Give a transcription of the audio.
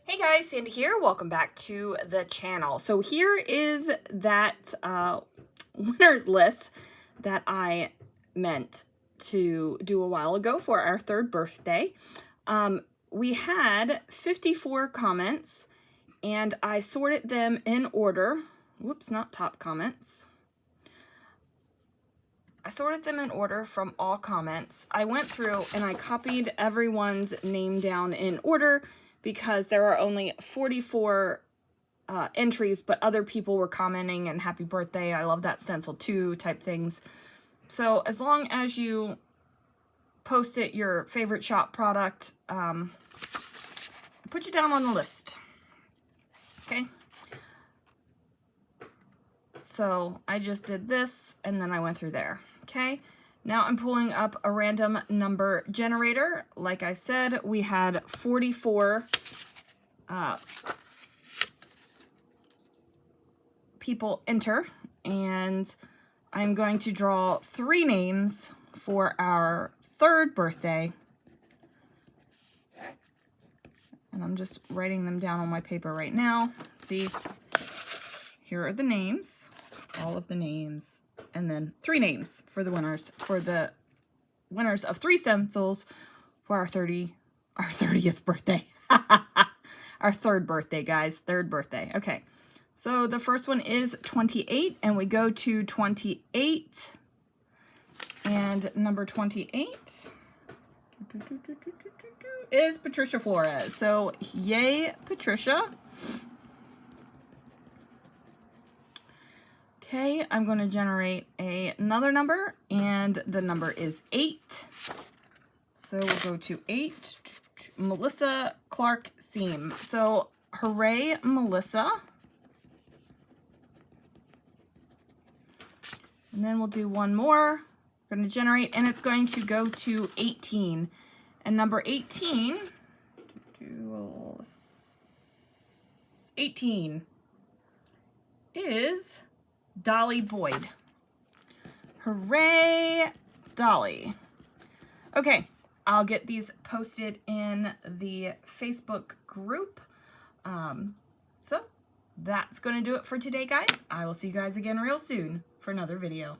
Hey guys, Sandy here. Welcome back to the channel. So here is that winners list that I meant to do a while ago for our third birthday. We had 54 comments and I sorted them in order. Whoops, not top comments. I sorted them in order from all comments. I went through and I copied everyone's name down in order because there are only 44 entries, but other people were commenting and happy birthday, I love that stencil too, type things. So as long as you posted your favorite shop product, put you down on the list. Okay. So I just did this and then I went through there. Okay. Now I'm pulling up a random number generator. Like I said, we had 44 people enter, and I'm going to draw 3 names for our third birthday. And I'm just writing them down on my paper right now. See, here are the names, all of the names. And then 3 names for the winners of 3 stencils for our 30th birthday. Our third birthday, guys. Third birthday. Okay. So the first one is 28, and we go to 28. And number 28 is Patricia Flores. So yay, Patricia. Okay, I'm going to generate another number, and the number is 8. So we'll go to 8. Melissa Clark Seam. So hooray, Melissa. And then we'll do one more. We're going to generate, and it's going to go to 18. And number 18 is Dolly Boyd. Hooray, Dolly. Okay, I'll get these posted in the Facebook group. So that's going to do it for today, guys. I will see you guys again real soon for another video.